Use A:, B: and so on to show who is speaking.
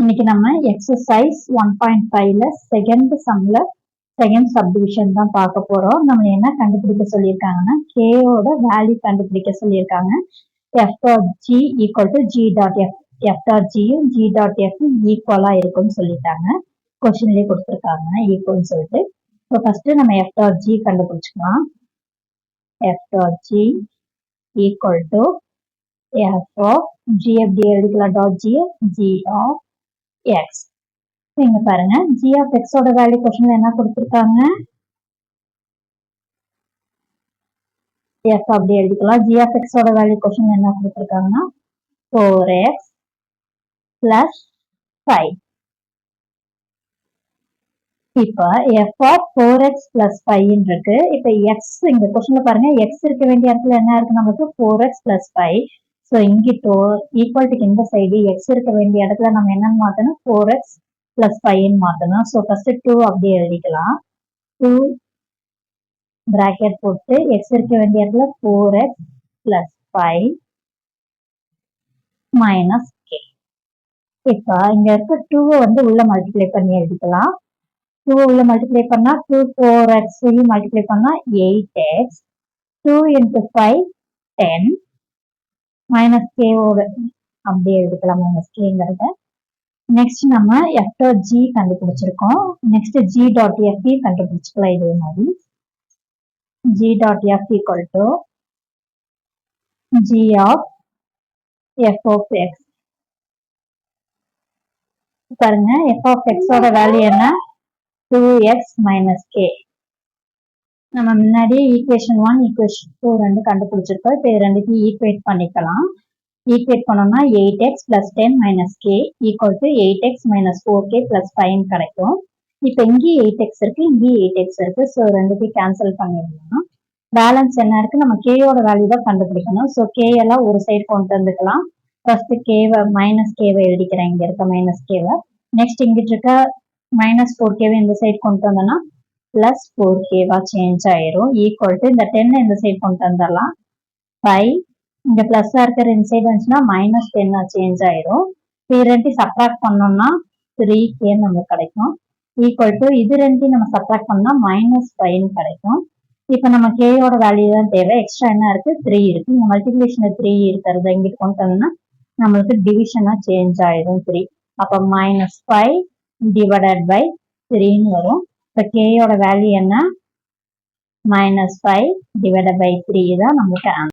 A: இன்னைக்கு நம்ம exercise 1.5ல second சம்ல second subdivision தான் பார்க்க போறோம். நம்ம என்ன கண்டுபிடிக்க சொல்லியிருக்காங்கன்னா கேயோட வேல்யூ கண்டுபிடிக்க சொல்லியிருக்காங்க. F dot G equal to G dot F, F dot ஜியும் ஜி டாட் எஃப் ஈக்குவலா இருக்கும்னு சொல்லிட்டாங்க. கொஸ்டின்லேயே கொடுத்துருக்காங்க ஈக்குவல்னு சொல்லிட்டு. இப்போ ஃபர்ஸ்ட் நம்ம எஃப் டாட் ஜி கண்டுபிடிச்சிக்கலாம். F dot G equal to F of G எப்படி எழுதிக்கலாம், dot G G of X. இங்க பாருங்க g of x ஓட வேல்யூ क्वेश्चनல என்ன கொடுத்திருக்காங்க, f அப்படி எழுதிக்கலாம். g of x ஓட வேல்யூ क्वेश्चनல என்ன கொடுத்திருக்காங்கன்னா 4x plus 5. இப்ப f of 4x plus 5 இருக்கு. இப்ப x இங்க क्वेश्चनல பாருங்க x இருக்க வேண்டிய இடத்துல என்ன இருக்கு, நமக்கு 4x plus 5. சோ இங்கிட்டோ ஈக்குவல் டு இந்த சைடு x இருக்க வேண்டிய இடத்துல நம்ம என்னன்னு மாத்தணும், 4x plus 5 மாத்தணும். ஸோ ஃபர்ஸ்ட் 2 அப்படியே எழுதிக்கலாம். 2 பிராக்கெட் போட்டு x இருக்க வேண்டிய இடத்துல 4x plus 5 மைனஸ் k. இப்போ இங்க இருக்க 2 வந்து உள்ள மல்டிப்ளை பண்ணி எழுதிக்கலாம். 2 உள்ள மல்டிப்ளை பண்ணா 2 4x மல்டிப்ளை பண்ணா 8x, 2 into 5 10 மைனஸ் k ஓட அப்படியே எழுதிக்கலாம், மைனஸ் கேங்கிறத. நெக்ஸ்ட் நம்ம f டாட் g கண்டுபிடிச்சிருக்கோம். நெக்ஸ்ட் g டாட் f கண்டுபிடிச்சிக்கலாம். இதே மாதிரி g dot f equal to g of f of x. பாருங்க f ஆஃப் x ஓட வேல்யூ என்ன, 2x மைனஸ் k. நம்ம முன்னாடி ஈக்குவேஷன் 1 ஈக்குவேஷன் 2 ரெண்டு கண்டுபிடிச்சிருக்கோம். இப்போ இது ரெண்டுத்தையும் ஈக்குவேட் பண்ணிக்கலாம். ஈக்குவேட் பண்ணோம்னா 8x plus 10 minus k equal to 8x minus 4k plus 5 கிடைக்கும். இப்போ இங்கே 8x இருக்கு, இங்கே 8x இருக்கு. ஸோ ரெண்டுத்தையும் கேன்சல் பண்ணிடலாம். பேலன்ஸ் என்ன இருக்கு, நம்ம கேயோட வேல்யூ தான் கண்டுபிடிக்கணும். ஸோ கே எல்லாம் ஒரு சைடு கொண்டு வந்துக்கலாம். ஃபர்ஸ்ட் கேவை மைனஸ் கேவை எழுதிக்கிறேன், இங்க இருக்க மைனஸ் கேவை. நெக்ஸ்ட் இங்கிட்டு இருக்க மைனஸ் 4kவை இந்த சைடு கொண்டு வந்தோம்னா பிளஸ் 4kவா சேஞ்ச் ஆயிரும். ஈக்குவல் டு இந்த 10 இந்த சைடு கொண்டு வந்துடலாம். 5 இங்க பிளஸ்ஸா இருக்கிற இன்சைட் வந்துச்சுன்னா மைனஸ் 10 சேஞ்ச் ஆயிரும். இது ரெண்டையும் சப்ராக்ட் பண்ணோம்னா 3k நமக்கு கிடைக்கும். ஈக்குவல் டு இது ரெண்டையும் நம்ம சப்ராக்ட் பண்ணா மைனஸ் 5 கிடைக்கும். இப்போ நம்ம கேயோட வேல்யூ தான் தேவை. எக்ஸ்ட்ரா என்ன இருக்கு, 3 இருக்கு. இந்த மல்டிபிகேஷன் 3 இருக்கிறத இங்கிட்டு கொண்டு வந்தோம்னா நம்மளுக்கு டிவிஷனா சேஞ்ச் ஆயிடும் 3. அப்போ மைனஸ் 5 டிவைடட் பை 3ன்னு வரும். இப்போ கேயோட வேல்யூ என்ன, மைனஸ் 5 டிவைடட் பை 3 தான் நமக்கு ஆன்சர்.